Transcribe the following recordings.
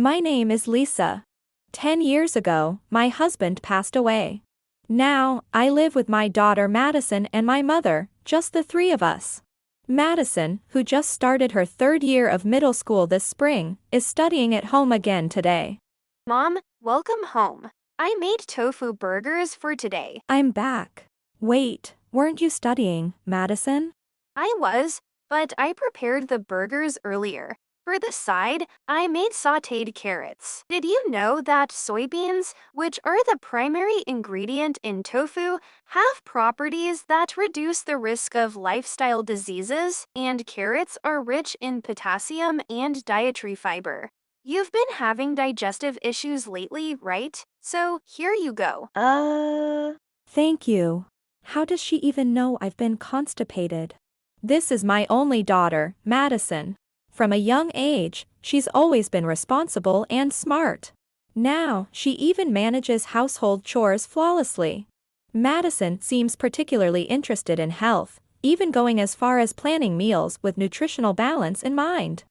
My name is Lisa. 10 years ago, my husband passed away. Now, I live with my daughter Madison and my mother, just the three of us. Madison, who just started her third year of middle school this spring, is studying at home again today. Mom, welcome home. I made tofu burgers for today. I'm back. Wait, weren't you studying, Madison? I was, but I prepared the burgers earlier. For the side, I made sautéed carrots. Did you know that soybeans, which are the primary ingredient in tofu, have properties that reduce the risk of lifestyle diseases, and carrots are rich in potassium and dietary fiber? You've been having digestive issues lately, right? So here you go. Thank you. How does she even know I've been constipated? This is my only daughter, Madison. From a young age, she's always been responsible and smart. Now, she even manages household chores flawlessly. Madison seems particularly interested in health, even going as far as planning meals with nutritional balance in mind.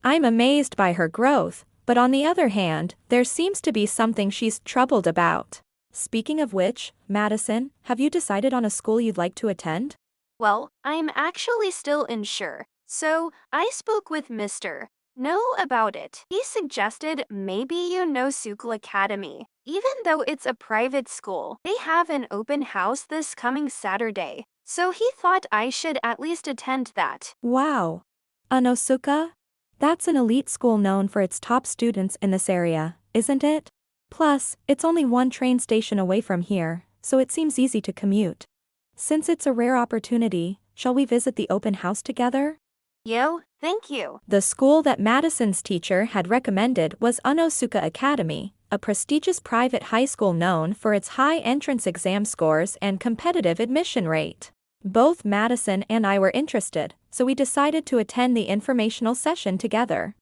I'm amazed by her growth, but on the other hand, there seems to be something she's troubled about. Speaking of which, Madison, have you decided on a school you'd like to attend? Well, I'm actually still unsure. So, I spoke with Mr. No about it. He suggested maybe Sukla Academy. Even though it's a private school, they have an open house this coming Saturday. So he thought I should at least attend that. Wow. Anosuka? That's an elite school known for its top students in this area, isn't it? Plus, it's only one train station away from here, so it seems easy to commute. Since it's a rare opportunity, shall we visit the open house together? Thank you. The school that Madison's teacher had recommended was Anosuka Academy, a prestigious private high school known for its high entrance exam scores and competitive admission rate. Both Madison and I were interested, so we decided to attend the informational session together.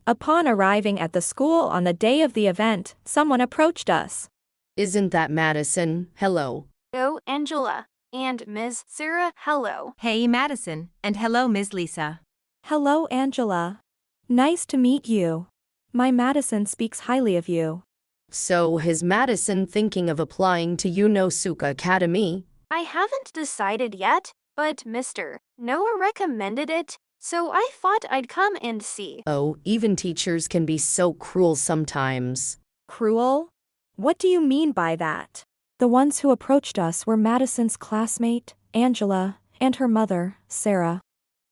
Upon arriving at the school on the day of the event, someone approached us. Isn't that Madison? Hello. Oh, Angela. And Ms. Sarah, hello. Hey, Madison, and hello, Ms. Lisa. Hello, Angela. Nice to meet you. My Madison speaks highly of you. So, is Madison thinking of applying to Suka Academy? I haven't decided yet, but Mr. Noah recommended it, so I thought I'd come and see. Oh, even teachers can be so cruel sometimes. Cruel? What do you mean by that? The ones who approached us were Madison's classmate, Angela, and her mother, Sarah.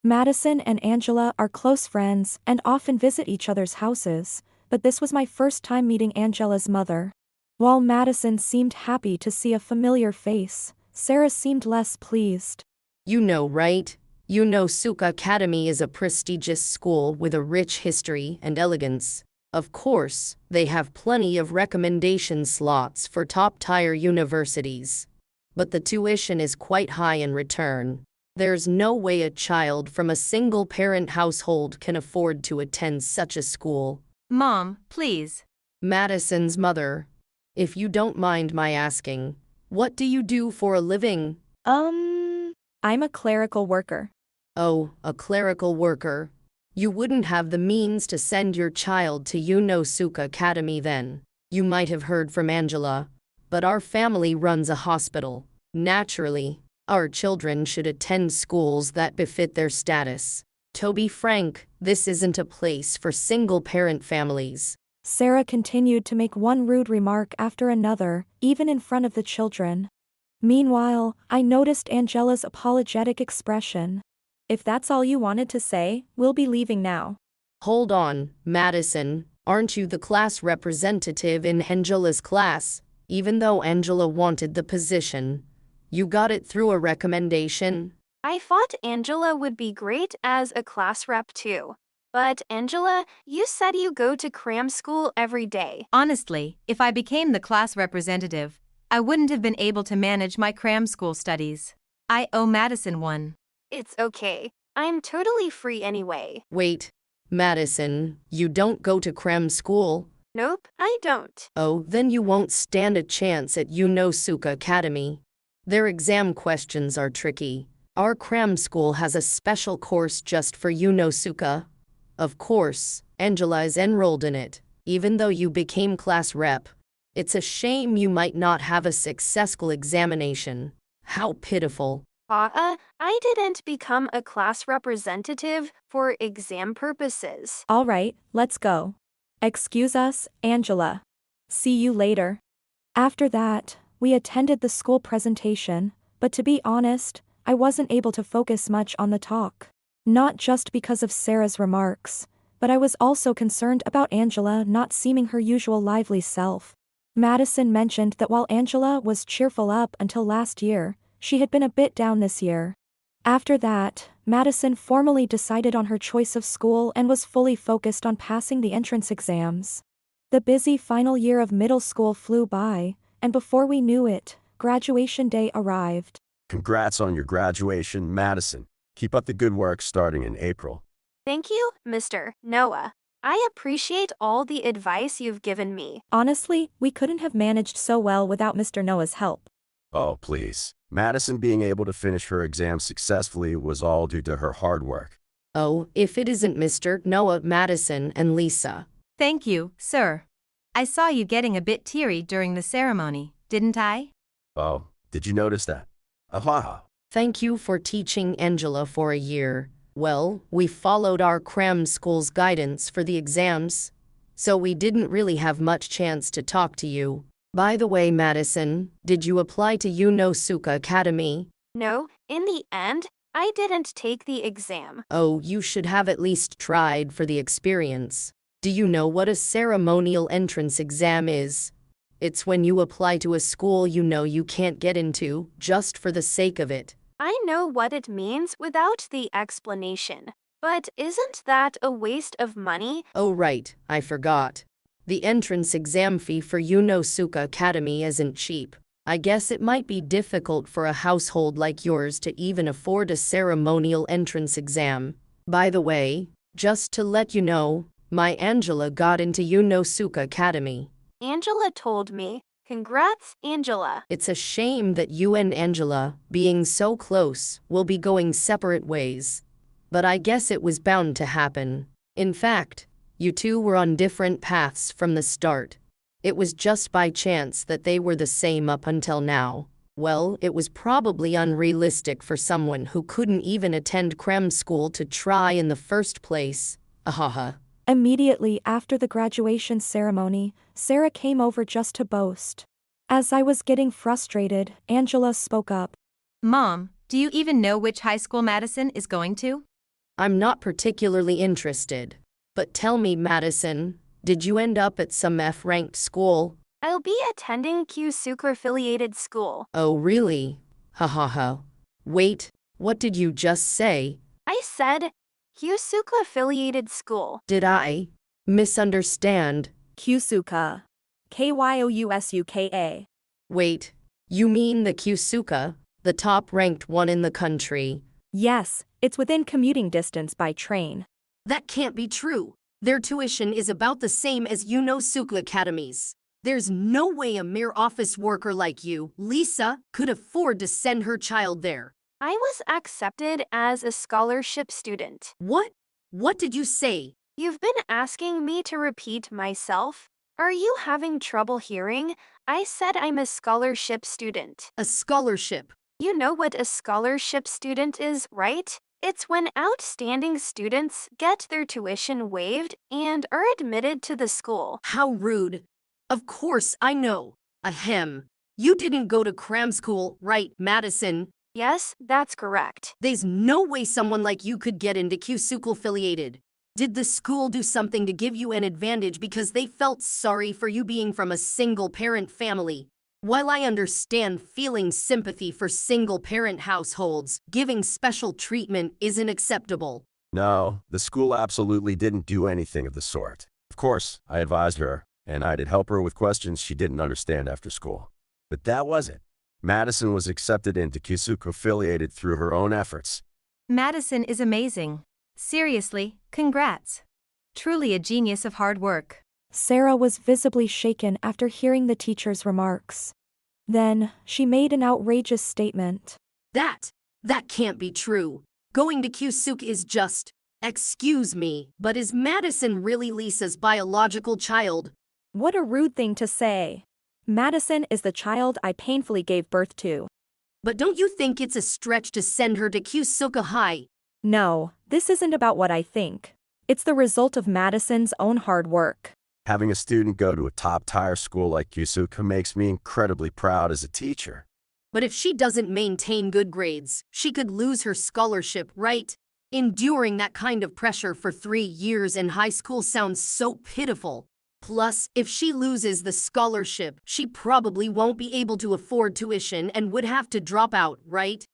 Madison and Angela are close friends and often visit each other's houses, but this was my first time meeting Angela's mother. While Madison seemed happy to see a familiar face, Sarah seemed less pleased. You know, right? Suka Academy is a prestigious school with a rich history and elegance. Of course, they have plenty of recommendation slots for top-tier universities. But the tuition is quite high in return. There's no way a child from a single-parent household can afford to attend such a school. Mom, please. Madison's mother. If you don't mind my asking, what do you do for a living? I'm a clerical worker. Oh, a clerical worker. You wouldn't have the means to send your child to Suka Academy then. You might have heard from Angela, but our family runs a hospital. Naturally, our children should attend schools that befit their status. To be frank, this isn't a place for single-parent families. Sarah continued to make one rude remark after another, even in front of the children. Meanwhile, I noticed Angela's apologetic expression. If that's all you wanted to say, we'll be leaving now. Hold on, Madison. Aren't you the class representative in Angela's class? Even though Angela wanted the position, you got it through a recommendation? I thought Angela would be great as a class rep too. But Angela, you said you go to cram school every day. Honestly, if I became the class representative, I wouldn't have been able to manage my cram school studies. I owe Madison one. It's okay. I'm totally free anyway. Wait, Madison, you don't go to cram school? Nope, I don't. Oh, then you won't stand a chance at Suka Academy. Their exam questions are tricky. Our cram school has a special course just for Suka. Of course, Angela is enrolled in it. even though you became class rep. It's a shame you might not have a successful examination. How pitiful. I didn't become a class representative for exam purposes. All right, let's go. Excuse us, Angela. See you later. After that, we attended the school presentation, but to be honest, I wasn't able to focus much on the talk. Not just because of Sarah's remarks, but I was also concerned about Angela not seeming her usual lively self. Madison mentioned that while Angela was cheerful up until last year, she had been a bit down this year. After that, Madison formally decided on her choice of school and was fully focused on passing the entrance exams. The busy final year of middle school flew by, and before we knew it, graduation day arrived. Congrats on your graduation, Madison. Keep up the good work starting in April. Thank you, Mr. Noah. I appreciate all the advice you've given me. Honestly, we couldn't have managed so well without Mr. Noah's help. Oh, please. Madison being able to finish her exam successfully was all due to her hard work. Oh, if it isn't Mr. Noah, Madison, and Lisa. Thank you, sir. I saw you getting a bit teary during the ceremony, didn't I? Oh, did you notice that? Aha. Thank you for teaching Angela for a year. Well, we followed our cram school's guidance for the exams, so we didn't really have much chance to talk to you. By the way, Madison, did you apply to Suka Academy? No, in the end, I didn't take the exam. Oh, you should have at least tried for the experience. Do you know what a ceremonial entrance exam is? It's when you apply to a school you know you can't get into, just for the sake of it. I know what it means without the explanation. But isn't that a waste of money? Oh right, I forgot. The entrance exam fee for Suka Academy isn't cheap. I guess it might be difficult for a household like yours to even afford a ceremonial entrance exam. By the way, just to let you know, my Angela got into Suka Academy. Angela told me. Congrats, Angela. It's a shame that you and Angela, being so close, will be going separate ways. But I guess it was bound to happen. In fact, you two were on different paths from the start. It was just by chance that they were the same up until now. Well, it was probably unrealistic for someone who couldn't even attend cram school to try in the first place. Ahaha. Immediately after the graduation ceremony, Sarah came over just to boast. As I was getting frustrated, Angela spoke up. Mom, do you even know which high school Madison is going to? I'm not particularly interested. But tell me, Madison, did you end up at some F-ranked school? I'll be attending Q-Sucre-affiliated school. Oh, really? Ha ha ha. Wait, what did you just say? I said Q-Sucre-affiliated school. Did I misunderstand? Kyusuka. Kyousuka. Wait, you mean the Q-Suka, the top-ranked one in the country? Yes, it's within commuting distance by train. That can't be true. Their tuition is about the same as Suka Academy's. There's no way a mere office worker like you, Lisa, could afford to send her child there. I was accepted as a scholarship student. What? What did you say? You've been asking me to repeat myself? Are you having trouble hearing? I said I'm a scholarship student. A scholarship. You know what a scholarship student is, right? It's when outstanding students get their tuition waived and are admitted to the school. How rude. Of course, I know. Ahem. You didn't go to cram school, right, Madison? Yes, that's correct. There's no way someone like you could get into Q-Sucle affiliated. Did the school do something to give you an advantage because they felt sorry for you being from a single-parent family? While I understand feeling sympathy for single-parent households, giving special treatment isn't acceptable. No, the school absolutely didn't do anything of the sort. Of course, I advised her, and I did help her with questions she didn't understand after school. But that was it. Madison was accepted into Q-Sucre affiliated through her own efforts. Madison is amazing. Seriously, congrats. Truly a genius of hard work. Sarah was visibly shaken after hearing the teacher's remarks. Then, she made an outrageous statement. That can't be true. Going to Q-Suc is just Excuse me, but is Madison really Lisa's biological child? What a rude thing to say. Madison is the child I painfully gave birth to. But don't you think it's a stretch to send her to Kusuka High? No, this isn't about what I think. It's the result of Madison's own hard work. Having a student go to a top-tier school like Kusuka makes me incredibly proud as a teacher. But if she doesn't maintain good grades, she could lose her scholarship, right? Enduring that kind of pressure for 3 years in high school sounds so pitiful. Plus, if she loses the scholarship, she probably won't be able to afford tuition and would have to drop out, right?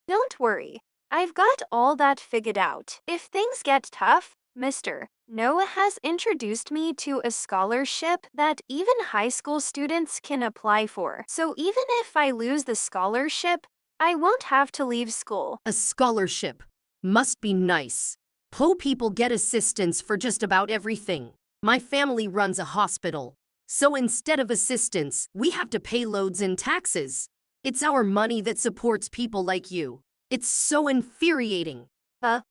Don't worry. I've got all that figured out. If things get tough, Mr. Noah has introduced me to a scholarship that even high school students can apply for. So even if I lose the scholarship, I won't have to leave school. A scholarship must be nice. Po people get assistance for just about everything. My family runs a hospital, so instead of assistance, we have to pay loads in taxes. It's our money that supports people like you. It's so infuriating.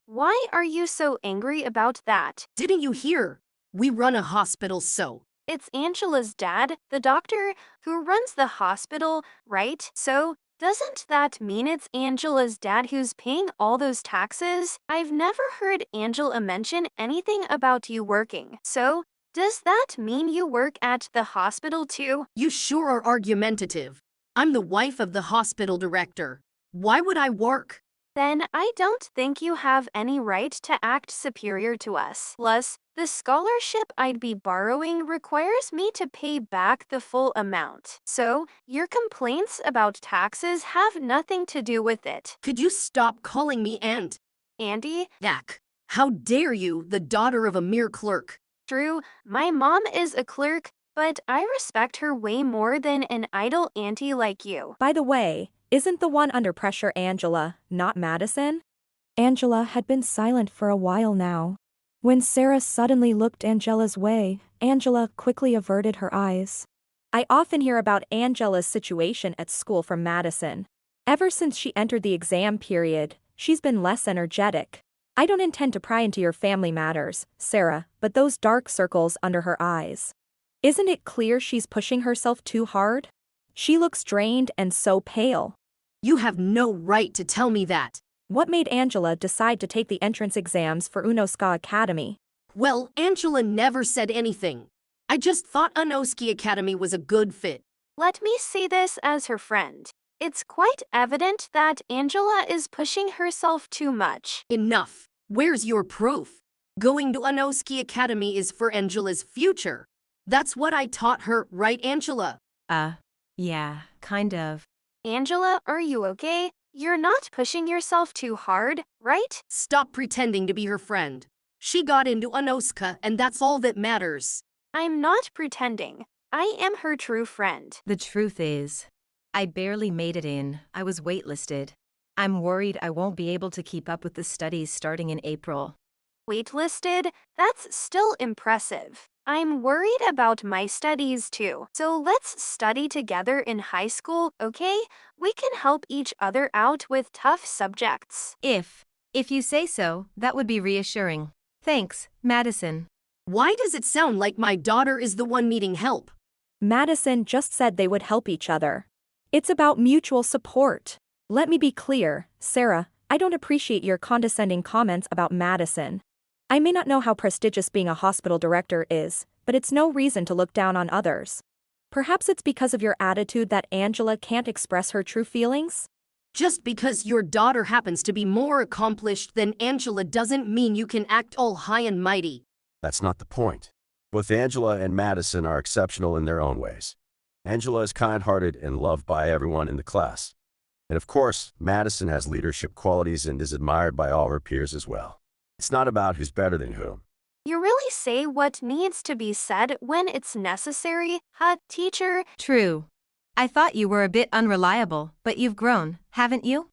Why are you so angry about that? Didn't you hear? We run a hospital, so. It's Angela's dad, the doctor, who runs the hospital, right? So, doesn't that mean it's Angela's dad who's paying all those taxes? I've never heard Angela mention anything about you working. So, does that mean you work at the hospital too? You sure are argumentative. I'm the wife of the hospital director. Why would I work? Then I don't think you have any right to act superior to us. Plus, the scholarship I'd be borrowing requires me to pay back the full amount. So, your complaints about taxes have nothing to do with it. Could you stop calling me Aunt? Andy? Yuck. How dare you, the daughter of a mere clerk? True, my mom is a clerk, but I respect her way more than an idle auntie like you. By the way, isn't the one under pressure Angela, not Madison? Angela had been silent for a while now. When Sarah suddenly looked Angela's way, Angela quickly averted her eyes. I often hear about Angela's situation at school from Madison. Ever since she entered the exam period, she's been less energetic. I don't intend to pry into your family matters, Sarah, but those dark circles under her eyes. Isn't it clear she's pushing herself too hard? She looks drained and so pale. You have no right to tell me that. What made Angela decide to take the entrance exams for Unosuka Academy? Well, Angela never said anything. I just thought Unosuka Academy was a good fit. Let me see this as her friend. It's quite evident that Angela is pushing herself too much. Enough. Where's your proof? Going to Unosuka Academy is for Angela's future. That's what I taught her, right, Angela? Yeah, kind of. Angela, are you okay? You're not pushing yourself too hard, right? Stop pretending to be her friend. She got into Unosuka, and that's all that matters. I'm not pretending. I am her true friend. The truth is, I barely made it in. I was waitlisted. I'm worried I won't be able to keep up with the studies starting in April. Waitlisted? That's still impressive. I'm worried about my studies too. So let's study together in high school, okay? We can help each other out with tough subjects. If you say so, that would be reassuring. Thanks, Madison. Why does it sound like my daughter is the one needing help? Madison just said they would help each other. It's about mutual support. Let me be clear, Sarah, I don't appreciate your condescending comments about Madison. I may not know how prestigious being a hospital director is, but it's no reason to look down on others. Perhaps it's because of your attitude that Angela can't express her true feelings? Just because your daughter happens to be more accomplished than Angela doesn't mean you can act all high and mighty. That's not the point. Both Angela and Madison are exceptional in their own ways. Angela is kind-hearted and loved by everyone in the class. And of course, Madison has leadership qualities and is admired by all her peers as well. It's not about who's better than whom. You really say what needs to be said when it's necessary, huh, teacher? True. I thought you were a bit unreliable, but you've grown, haven't you?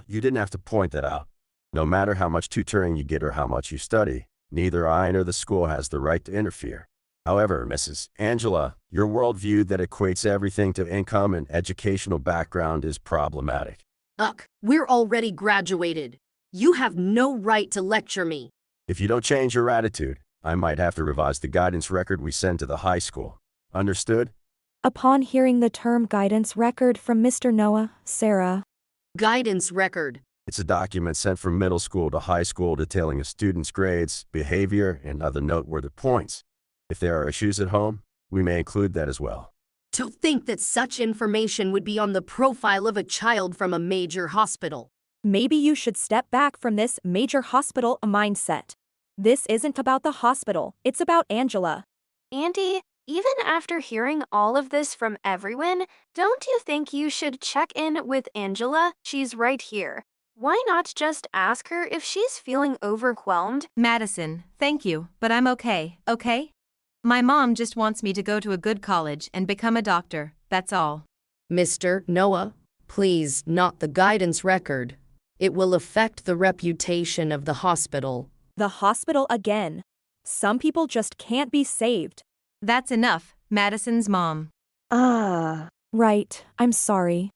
You didn't have to point that out. No matter how much tutoring you get or how much you study, neither I nor the school has the right to interfere. However, Mrs. Angela, your worldview that equates everything to income and educational background is problematic. We're already graduated. You have no right to lecture me. If you don't change your attitude, I might have to revise the guidance record we send to the high school. Understood? Upon hearing the term guidance record from Mr. Noah, Sarah. Guidance record. It's a document sent from middle school to high school detailing a student's grades, behavior, and other noteworthy points. If there are issues at home, we may include that as well. To think that such information would be on the profile of a child from a major hospital. Maybe you should step back from this major hospital mindset. This isn't about the hospital, it's about Angela. Auntie, even after hearing all of this from everyone, don't you think you should check in with Angela? She's right here. Why not just ask her if she's feeling overwhelmed? Madison, thank you, but I'm okay, okay? My mom just wants me to go to a good college and become a doctor, that's all. Mr. Noah, please, not the guidance record. It will affect the reputation of the hospital. The hospital again. Some people just can't be saved. That's enough, Madison's mom. Right, I'm sorry.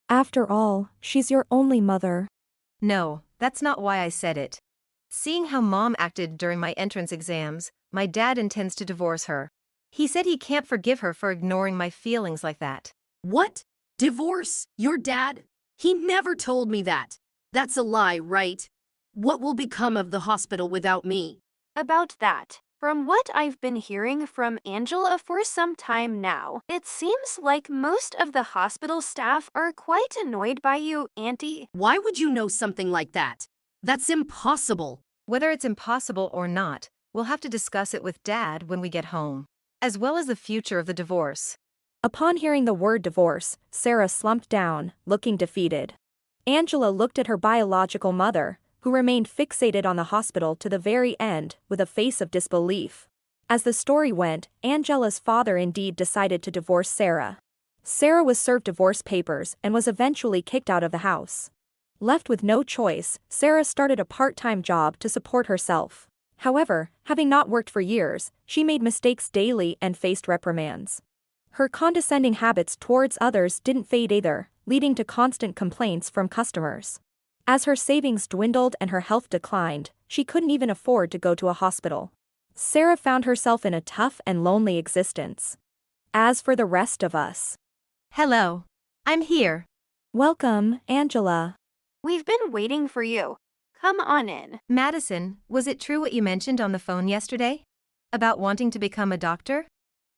After all, she's your only mother. No, that's not why I said it. Seeing how mom acted during my entrance exams, my dad intends to divorce her. He said he can't forgive her for ignoring my feelings like that. What? Divorce? Your dad? He never told me that. That's a lie, right? What will become of the hospital without me? About that, from what I've been hearing from Angela for some time now, it seems like most of the hospital staff are quite annoyed by you, Auntie. Why would you know something like that? That's impossible. Whether it's impossible or not, we'll have to discuss it with Dad when we get home, as well as the future of the divorce. Upon hearing the word divorce, Sarah slumped down, looking defeated. Angela looked at her biological mother, who remained fixated on the hospital to the very end, with a face of disbelief. As the story went, Angela's father indeed decided to divorce Sarah. Sarah was served divorce papers and was eventually kicked out of the house. Left with no choice, Sarah started a part-time job to support herself. However, having not worked for years, she made mistakes daily and faced reprimands. Her condescending habits towards others didn't fade either, leading to constant complaints from customers. As her savings dwindled and her health declined, she couldn't even afford to go to a hospital. Sarah found herself in a tough and lonely existence. As for the rest of us. Hello. I'm here. Welcome, Angela. We've been waiting for you. Come on in. Madison, was it true what you mentioned on the phone yesterday? About wanting to become a doctor?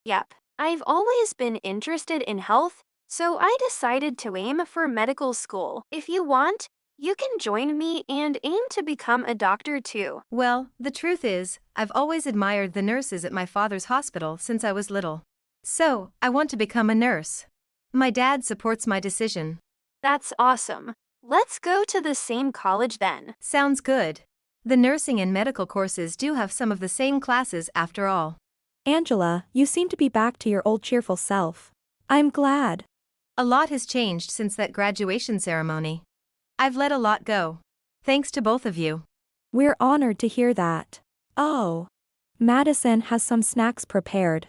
Yep. I've always been interested in health, so I decided to aim for medical school. If you want, you can join me and aim to become a doctor too. Well, the truth is, I've always admired the nurses at my father's hospital since I was little. So, I want to become a nurse. My dad supports my decision. That's awesome. Let's go to the same college then. Sounds good. The nursing and medical courses do have some of the same classes after all. Angela, you seem to be back to your old cheerful self. I'm glad. A lot has changed since that graduation ceremony. I've let a lot go. Thanks to both of you. We're honored to hear that. Oh. Madison has some snacks prepared.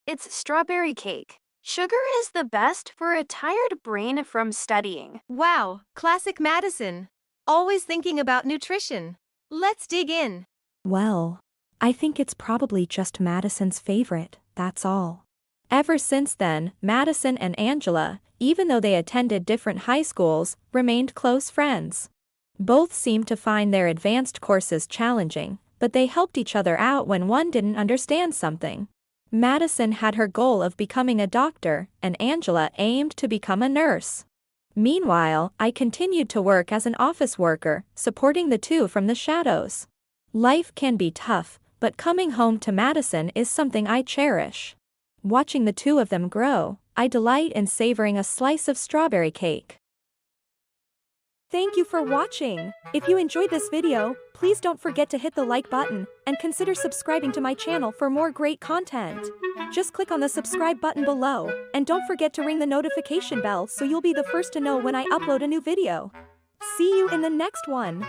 It's strawberry cake. Sugar is the best for a tired brain from studying. Wow, classic Madison. Always thinking about nutrition. Let's dig in. Well, I think it's probably just Madison's favorite, that's all. Ever since then, Madison and Angela, even though they attended different high schools, remained close friends. Both seemed to find their advanced courses challenging, but they helped each other out when one didn't understand something. Madison had her goal of becoming a doctor, and Angela aimed to become a nurse. Meanwhile, I continued to work as an office worker, supporting the two from the shadows. Life can be tough, but coming home to Madison is something I cherish. Watching the two of them grow, I delight in savoring a slice of strawberry cake. Thank you for watching. If you enjoyed this video, please don't forget to hit the like button and consider subscribing to my channel for more great content. Just click on the subscribe button below, and don't forget to ring the notification bell so you'll be the first to know when I upload a new video. See you in the next one.